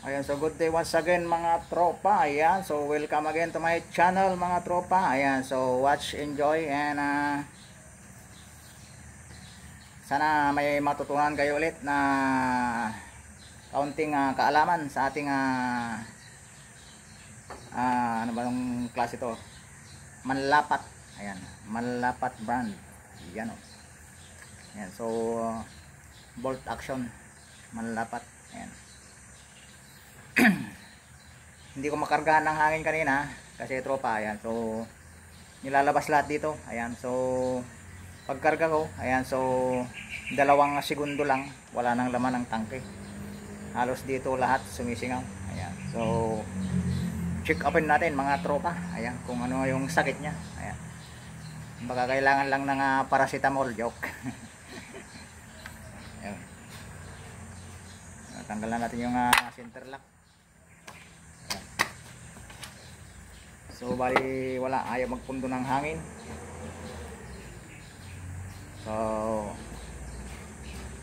Ayan, so good day once again mga tropa. Ayan, so welcome again to my channel mga tropa. Ayan, so watch, enjoy, and sana may matutunan kayo ulit na kaunting kaalaman sa ating ano ba yung klase to? Manlapat. Ayan, Manlapat brand. Ayan o. Ayan, so bolt action Manlapat. Ayan. Hindi ko makargahan ng hangin kanina kasi tropa. Ayan, so nilalabas lahat dito. Ayan, so pagkarga ko, ayan, so 2 segundo lang wala nang laman ng tangke. Halos dito lahat sumisingaw. Ayan, so check upin natin mga tropa. Ayan, kung ano yung sakit niya. Ayan, baka kailangan lang ng paracetamol. Joke. Ayan, tanggalan natin yung center lock. So bali wala, ayaw magpundo ng hangin. So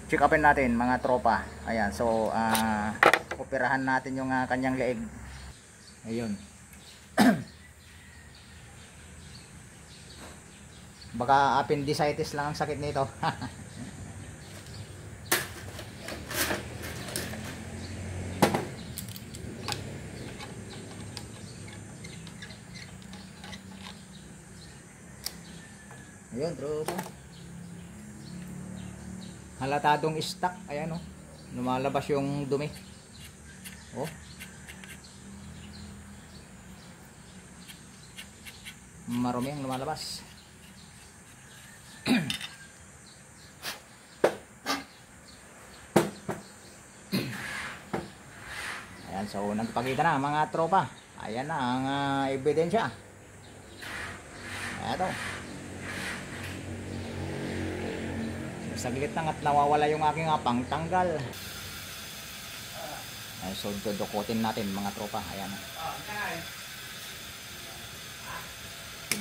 check upin natin mga tropa. Ayan, so operahan natin yung kanyang leeg. Ayun. Baka appendicitis lang ang sakit nito. Ayun, tropa. Halatadong stock. Ayan o. Lumalabas yung dumi. Oh. Marumi ang lumalabas. Ayan, so nagpakita na mga tropa. Ayan na ang ebidensya. Ayan o. Saglit lang at nawawala yung aking pangtanggal. Ayan, so dudukutin natin mga tropa. Ayan.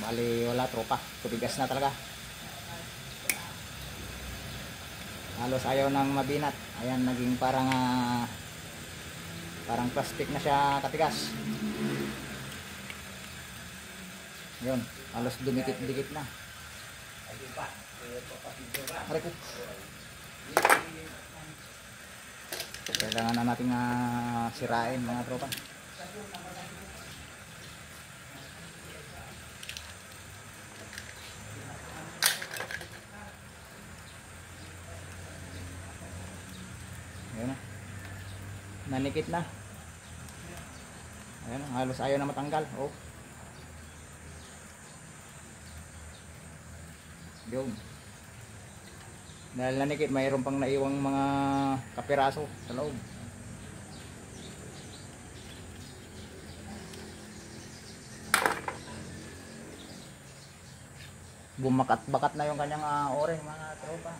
Bali wala tropa, tubigas na talaga. Halos ayaw nang mabinat. Ayan, naging parang plastic na siya katigas. Yun, halos dumikit-dikit na. Aray ko. Kailangan na natin sirain mga tropa. Ayan na. Nanikit na. Ayan, halos ayaw na matanggal. Oh. Yun. Dahil nanikit, mayroon pang naiwang mga kapiraso sa loob. Bumakat-bakat na yung kanyang ore mga tropa.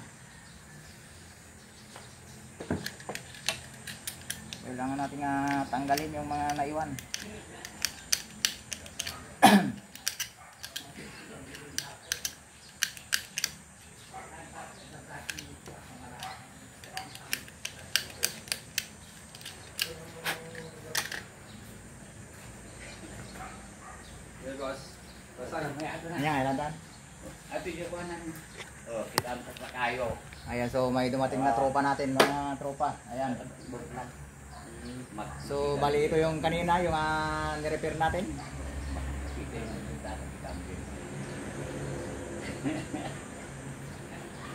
Kailangan natin tanggalin yung mga naiwan. Ayan, ilan. Ayan, so may dumating na tropa natin mga tropa. Ayan. So bali ito yung kanina, yung nirepair natin.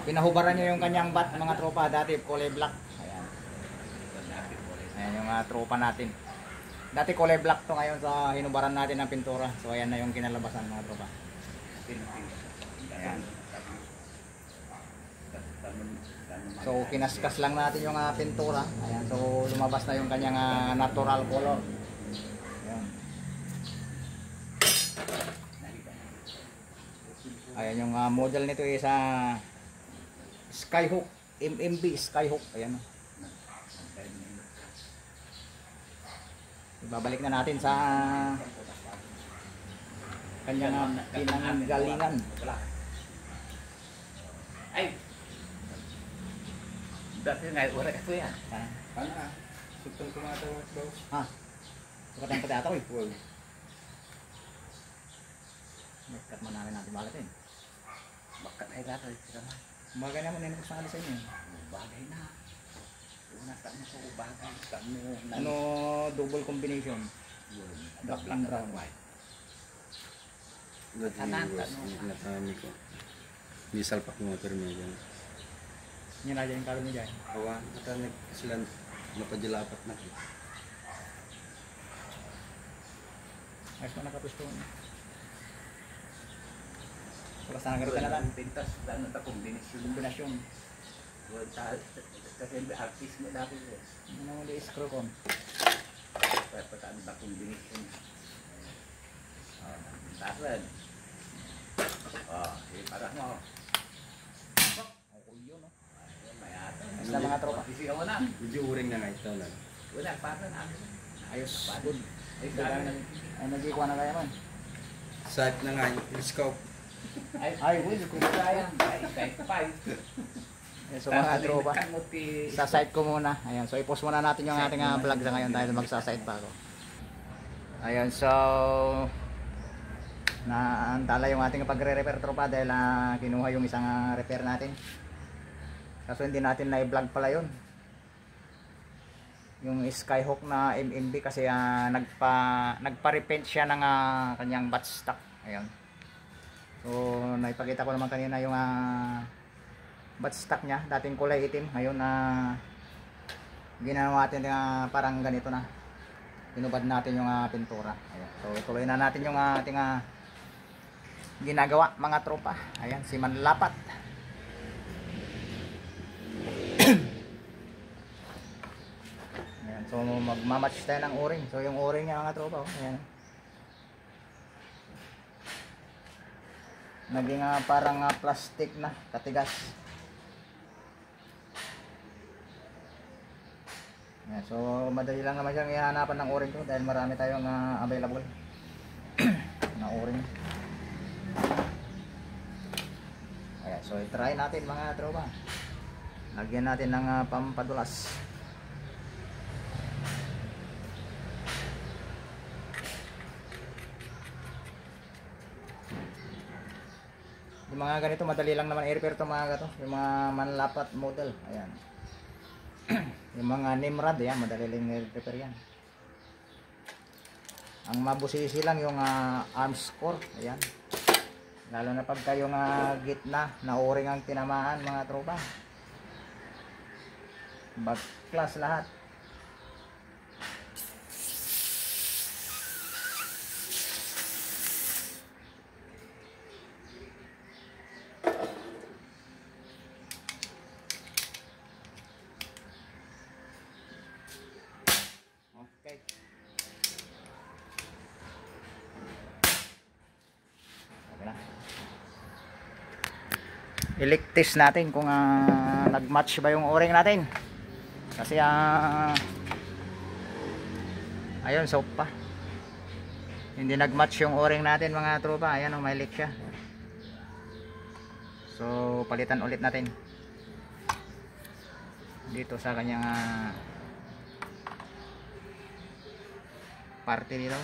Pinahubaran niya yung kanyang bat mga tropa. Dati kulay black. Ayan. Ayan yung tropa natin. Dati kulay black to, ngayon sa hinubaran natin ng pintura. So ayan na yung kinalabasan mga tropa. Ayan. So kinaskas lang natin yung pintura. Ayan, so lumabas na yung kanyang natural color. Ayan. Ayan yung model nito is Skyhook, MMB Skyhook. Ayan. Ibabalik na natin sa kanyang pinanggalingan. Ay, dati nga oras ito yan. Sugtang tumatawa daw. Ha? Sukatan pati ata ko eh. Wag. Nagkat man natin balatin. Bakat ay latay. Bagay naman nilabas na alis sa inyo. Bagay na. Una sa mo ko bagay. Sa mo. Ano, double combination. Black and brown. Nag-iwas. Natami ko. Di salpak mo pero may yan. Yan na dyan yung kalo mo dyan. Awan. Kata nagkasilan. Napadjalapat na. Ayos mo nakapusto. Bukas na nagkaroon na lang. Pintas. Ano ta kombinasyon. Kombinasyon. Kasi artist mo dati ko. Ano mo di screw ko? Pataan ba kombinasyon. Tasan. Parang mo. Ako yun, no? Mayatan. Basta mga tropa. Isigaw mo na. Medyo uring na nga ito na. Wala, parang ano. Ayos. Good. Ay, Ay, nagikuha na kaya man. Site na nga yung scope. Ay, Will, kung kaya. Ay, kahit pa. So mga tropa, sa site ko muna. Ayan, so i-post muna natin yung ating vlog sa ngayon dahil magsa-site pa ako. Ayan, so naantala yung ating pagre-repair tropa dahil kinuha yung isang repair natin. Kaso hindi natin na-vlog pala yun. Yung Skyhawk na MMB kasi nagpa-repaint siya ng kanyang buttstock. Ayan. So naipakita ko naman kanina yung buttstock niya, dating kulay itim, ngayon ginawa natin parang ganito na. Tinubad natin yung pintura. Ayan. So tuloy na natin yung ating ginagawa mga tropa. Ayan, si Manlapat. Ayan, so magmamatch tayo ng o-ring. So yung o-ring niya mga tropa, oh. Ayan. Naging parang plastic na, katigas. Ayan, so madali lang naman siyang ihanapan ng o-ring ko dahil marami tayong available na o-ring. Ayan, so i-try natin mga tropa. Lagyan natin ng pampadulas. Yung mga ganito madali lang naman i-repair to mga gato, yung mga Manlapat model. Ayan. Yung mga Nimrod, yan, madali lang i-repair yan. Ang mabusisi lang yung arms core. Ayan. Lalo na pagka yung gitna na o-ring ang tinamaan mga tropa. Back-class lahat. Okay. Okay na. I-test natin kung nag-match ba yung o-ring natin. Kasi ayun, soap pa. Hindi nag-match yung o-ring natin mga tropa. Ayan, may leak siya. So palitan ulit natin dito sa kanyang parte dito.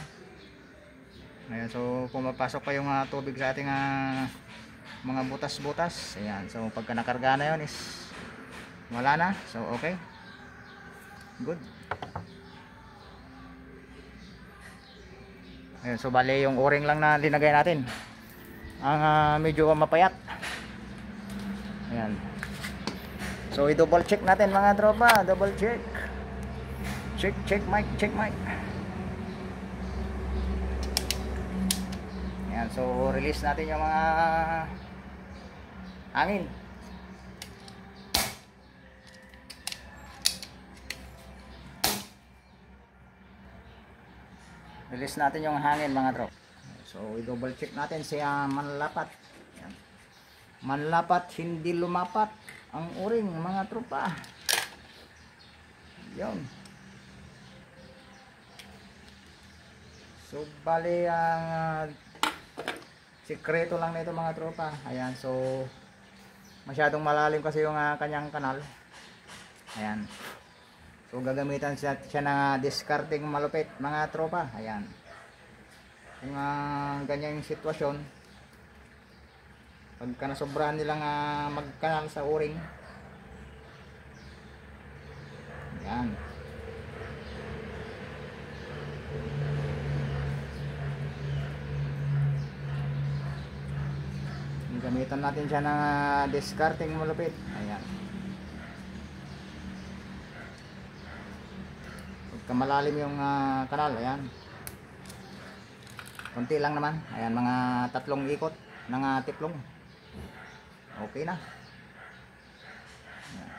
Ayan, so pumapasok pa yung tubig sa ating mga butas-butas. Ayan, so pagka nakarga na yun is wala na. So okay, good. Ayan, so bale yung o-ring lang na linagay natin ang medyo mapayat. Ayan, so i-double check natin mga tropa. Double check. Check mic, check mic. Ayan, so release natin yung mga hangin. Release natin yung hangin mga tropa. So i-double check natin si Manlapat. Ayan. Manlapat, hindi lumapat ang o-ring mga tropa. Yun. So bali ang sikreto lang nito mga tropa. Ayan, so masyadong malalim kasi yung kanyang kanal. Ayan. So gagamitan siya ng discarding malupit mga tropa. Ayan. Kung ganyan yung sitwasyon, pagka nasobrahan nilang magkanal sa uring, ayan, gamitan natin siya ng discarding malupit. Ayan. Pagka malalim yung kanal, ayan, konti lang naman, ayan, mga 3 ikot ng tiplong, okay na. Ayan.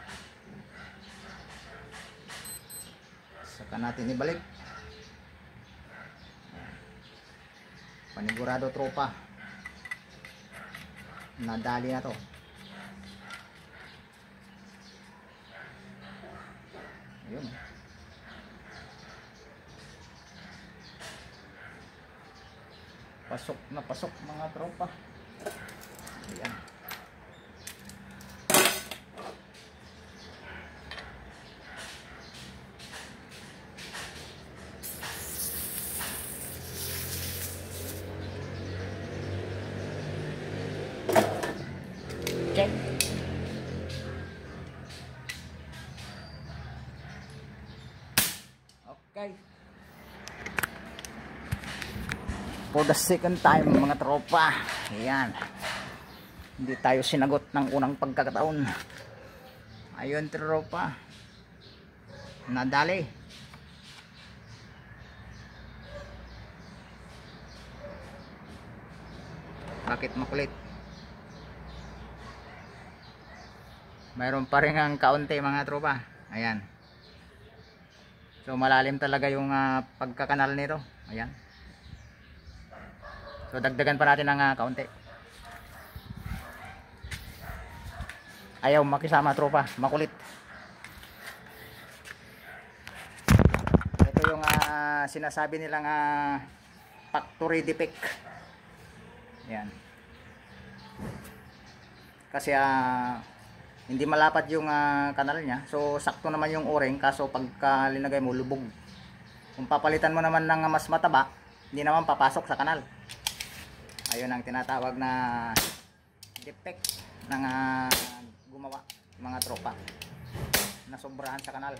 Saka natin ibalik. Ayan. Panigurado tropa, nadali na to. Ayun. Pasok na pasok mga tropa. Ayan. Check. Okay. For the second time mga tropa. Ayan. Hindi tayo sinagot ng unang pagkakataon. Ayun tropa. Nadali. Bakit makulit? Mayroon pa rin ang kaunti mga tropa. Ayan. So malalim talaga yung pagkakanal nito. Ayan. So dagdagan pa natin ng kaunti. Ayaw makisama tropa, makulit. Ito yung sinasabi nilang factory defect. Ayan. Kasi hindi malapad yung kanal niya. So sakto naman yung o-ring, kaso pagka linagay mo lubog. Kung papalitan mo naman ng mas mataba, hindi naman papasok sa kanal. Ayun ang tinatawag na defect ng gumawa mga tropa, nasobrahan sa kanal.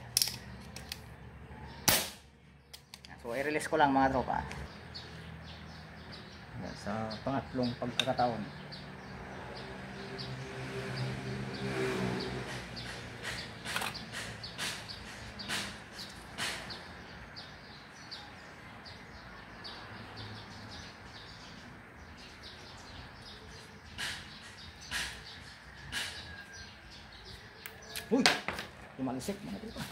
So i-release ko lang mga tropa. Ayan, sa pangatlong pagkakataon. Uy! Lumalisik mga tropa.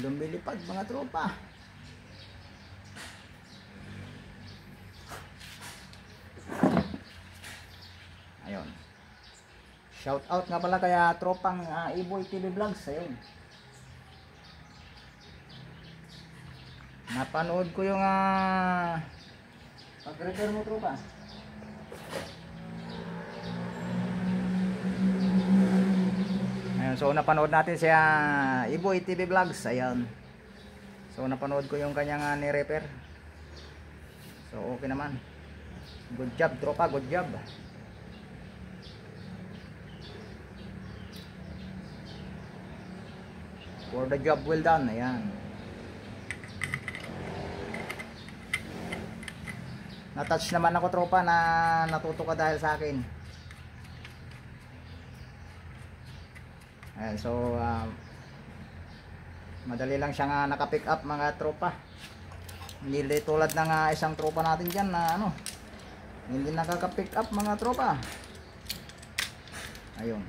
Lumilipad mga tropa. Ayun. Shout out nga pala kaya tropang Iboy TV Vlogs. Ayun. Napanood ko yung pag-repair mo tropa. So napanood natin siya Iboy TV Vlogs. Ayan. So napanood ko yung kanyang ni-repair. So okay naman. Good job tropa, good job. For the job well done. Ayan. Na-touch naman ako tropa na natuto ka dahil sa akin. Ayan, so madali lang siyang naka-pick up mga tropa. Hindi tulad ng isang tropa natin dyan na hindi nakaka-pick up mga tropa. Ayun.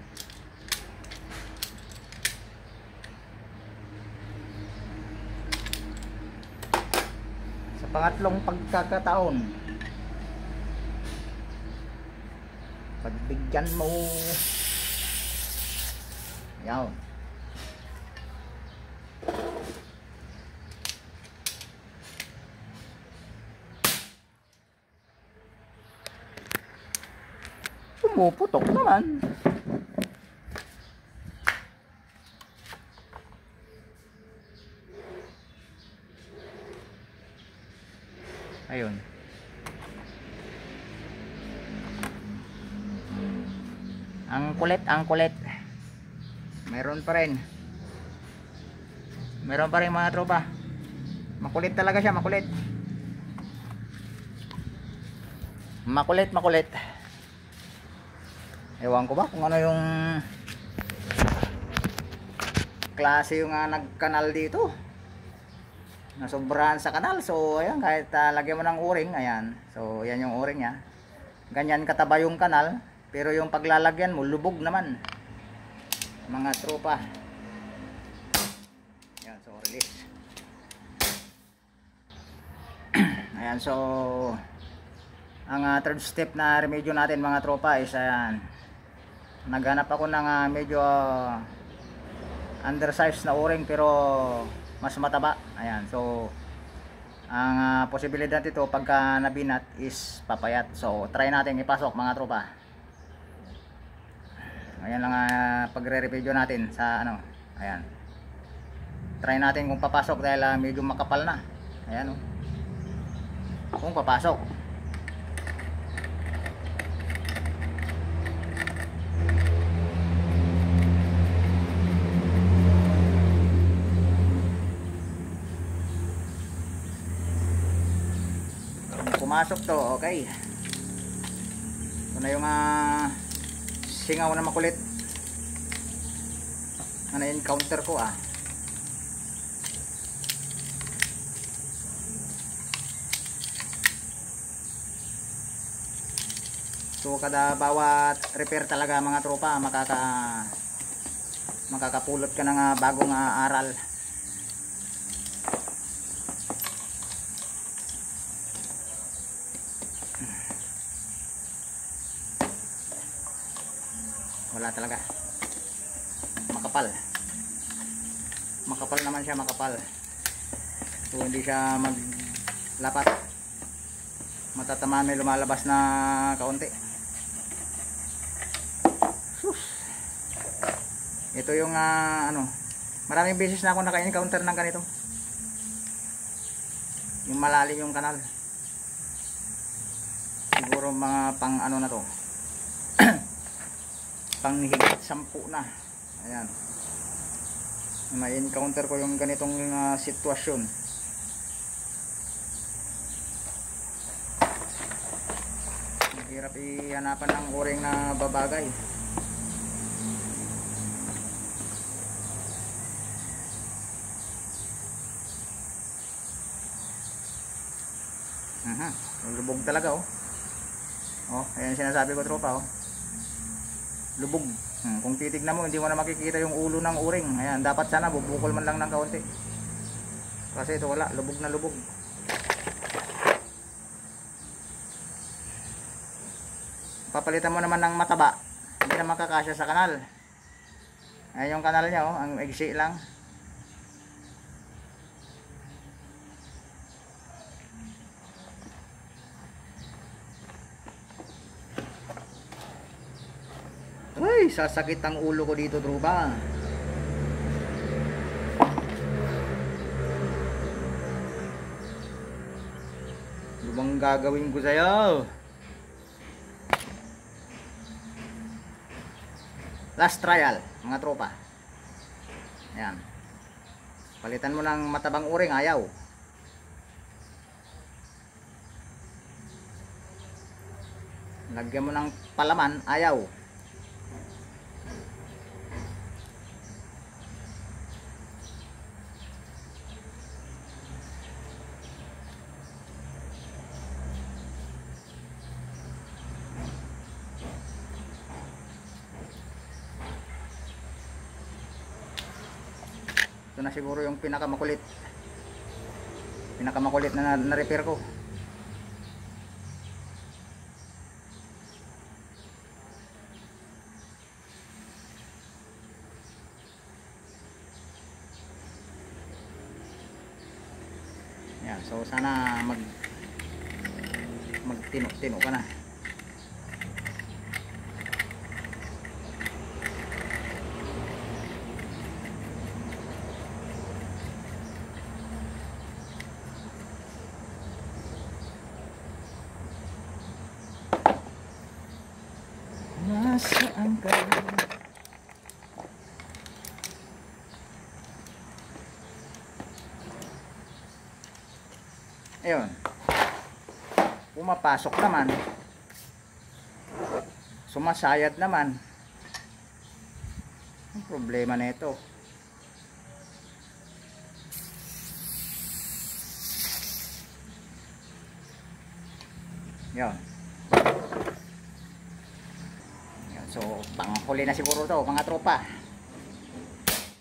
Sa pangatlong pagkakataon, pagbigyan mo. Ayan. Pumuputok naman. Ayun. Ang kulit, ang kulit. Meron pa rin. Meron pa rin mga tropa. Makulit talaga siya, makulit. Makulit, makulit. Ewan ko ba kung ano yung klase yung nagkanal dito. Nasobrahan sa kanal. So ayan, kahit lagyan mo ng o-ring, ayan. So ayan yung o-ring niya. Ganyan kataba yung kanal, pero yung paglalagyan mo lubog naman. Mga tropa. Ayan, so release. Ayan, so ang third step na remedyo natin mga tropa is ayan. Naghanap ako ng medyo undersized na o-ring pero mas mataba. Ayan, so ang posibilidad ito pagka nabinat is papayat. So try natin ipasok mga tropa. Ayan lang pagre-review natin sa ano. Ayan, try natin kung papasok dahil medyo makapal na. Ayan oh. Kung papasok. Pumasok to, okay. Ito na yung singaw na makulit na na-encounter ko So kada bawat repair talaga mga tropa makakapulot ka ng bagong aral. Wala talaga, makapal naman siya, makapal. So hindi siya maglapat, matatamaan, may lumalabas na kaunti. Sus. Ito yung ano, maraming beses na ako naka-encounter ng ganito, yung malalim yung kanal. Siguro mga pang ano na to panghigit 10 na. Ayan, may encounter ko yung ganitong sitwasyon. Mahirap ihanapan ng o-ring na babagay. Lubog talaga ayan sinasabi ko tropa lubog. Kung titignan mo, hindi mo na makikita yung ulo ng o-ring. Ayan, dapat sana bubukol man lang ng kaunti. Kasi ito wala, lubog na lubog. Papalitan mo naman ng mataba, hindi na makakasya sa kanal. Ayan yung kanal niya ang exit lang. Ay, sasakit ang ulo ko dito, tropa. Ano bang gagawin ko sa'yo? Last trial, mga tropa. Ayan. Palitan mo ng matabang o-ring, ayaw. Lagyan mo ng palaman, ayaw. Ito na siguro yung pinakamakulit na repair ko. Yan, so sana magtino-tino ka na. Ayun. Pumapasok naman. Sumasayad naman. Ang problema na ito. Yan. So, panghuli na siguro to mga tropa.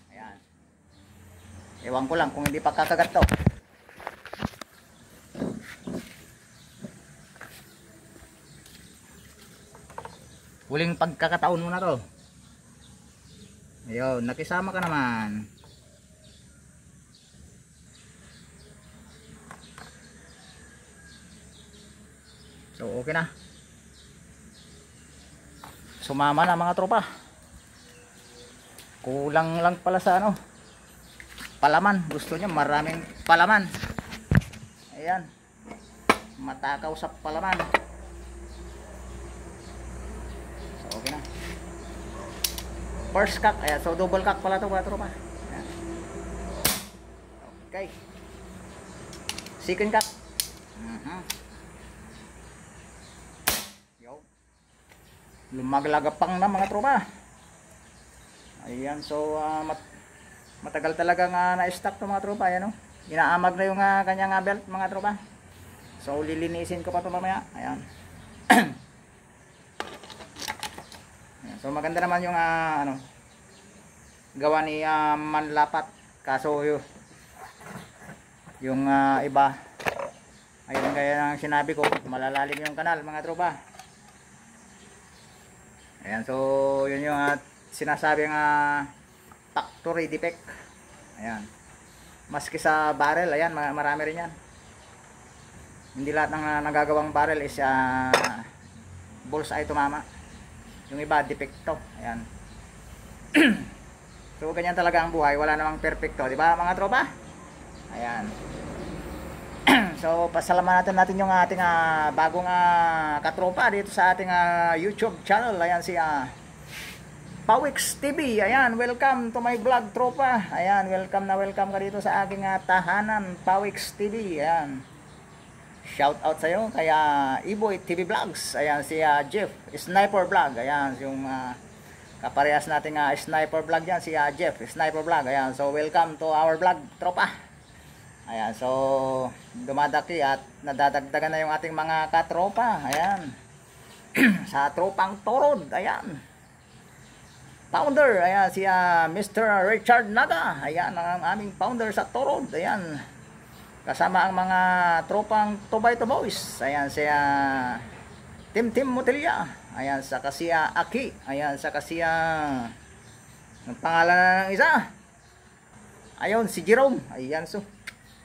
Ayan. Ewan ko lang kung hindi pa kakagat to. Huling pagkakataon mo na to. Ayun, nakisama ka naman. So, okay na. Sumama na mga tropa. Kulang lang pala sa ano, palaman. Gusto niya maraming palaman. Ayan. Matakaw sa palaman. So, okay na. First cock. Ayan. So, double cock pala ito mga tropa. Ayan. Okay. Second cock. Lumaglagapang na mga tropa. Ayan, so matagal talaga nga na-stock to mga tropa. Ayan, inaamag na yung kanyang belt mga tropa. So lilinisin ko pa to mamaya. Ayan. Ayan, so maganda naman yung ano, gawa ni Manlapat. Kaso yung iba, ayun gaya ng sinabi ko, malalalim yung kanal mga tropa. Ayan, so yun yung sinasabing factory defect. Ayan. Maski sa barrel, ayan, marami rin yan. Hindi lahat ng nagagawang barrel is bullseye tumama. Yung iba defecto. Ayan. So ganyan talaga ang buhay, wala namang perfecto, di ba mga tropa? Ayan. So pasalamatan natin yung ating bagong katropa dito sa ating YouTube channel. Ayan si Pawix TV. Ayan, welcome to my vlog tropa. Ayan, welcome ka dito sa aking tahanan, Pawix TV. Ayan. Shout out sa iyo kaya Iboy TV Vlogs. Ayan si Jeff Sniper Vlog. Ayan yung kaparehas nating Sniper Vlog yan, si Jeff Sniper Vlog. Ayan, so welcome to our vlog tropa. Ayan, so dumadaki at nadadagdagan na yung ating mga katropa. Ayan. Sa tropang Torod. Ayan. Founder. Ayan, si Mr. Richard Naga. Ayan, ang aming founder sa Torod. Ayan. Kasama ang mga tropang Tobayto Boys. Ayan, si Tim Motilia. Ayan, saka si Aki. Ayan, saka si ang pangalan ng isa. Ayun, si Jerome. Ayan, so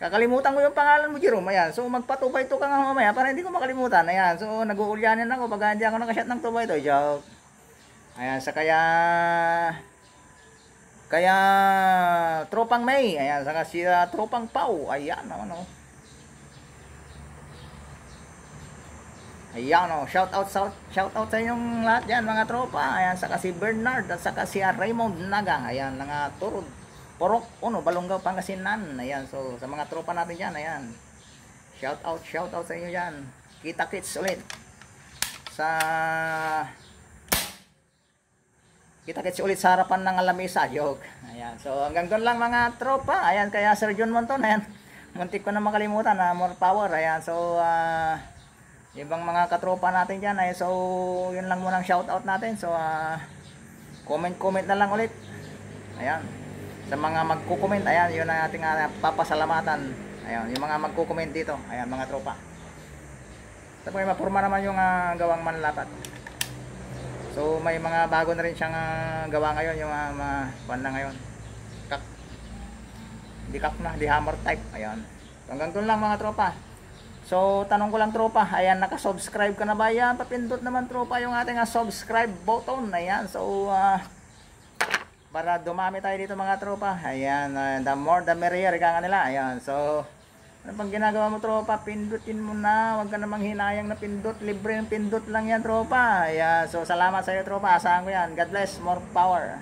kakalimutan ko yung pangalan mo, Jerome. Ayan. So, magpatubayto ka nga mamaya para hindi ko makalimutan. Ayan. So, nag-uulyanin ako pag hindi ako nakashot ng tubayto. Joke. Ayan. Sa kaya Tropang May. Ayan. Saka si Tropang Pau. Ayan. Ano. Ayan. Shout out sa inyong lahat dyan, mga tropa. Ayan. Saka si Bernard. At saka si Raymond Naga. Ayan. Mga Turod. Porok, Balongaw, Pangasinan. Ayan, so sa mga tropa natin dyan, ayan. Shout out sa inyo dyan. Kita-kits ulit. Kita-kits ulit sa harapan ng lamesa. Joke. Ayan, so hanggang doon lang mga tropa. Ayan, kaya Sir John Monton, ayan. Muntik ko na makalimutan, more power. Ayan, so ibang mga katropa natin dyan, ayan. So yun lang munang shout out natin. So comment na lang ulit. Ayan. Sa mga magko-comment, ayan, yun ang ating papasalamatan. Ayan, yung mga magko-comment dito, ayan, mga tropa. Tapos may mapurma naman yung gawang Manlapat. So may mga bago na rin siyang gawa ngayon, yung mga banda ngayon. Di hammer type, ayan. Hanggang doon lang mga tropa. So tanong ko lang tropa, ayan, naka-subscribe ka na ba? Ayan, papindot naman tropa yung ating subscribe button. Ayan, so para dumami tayo dito mga tropa. Ayan, the more the merrier, ika nga nila. Ayan, so ano pang ginagawa mo tropa, pindutin mo na, huwag ka namang hinayang na pindot, libre yung pindot lang yan tropa. Ayan, so salamat sa iyo tropa, asahan ko yan. God bless, more power.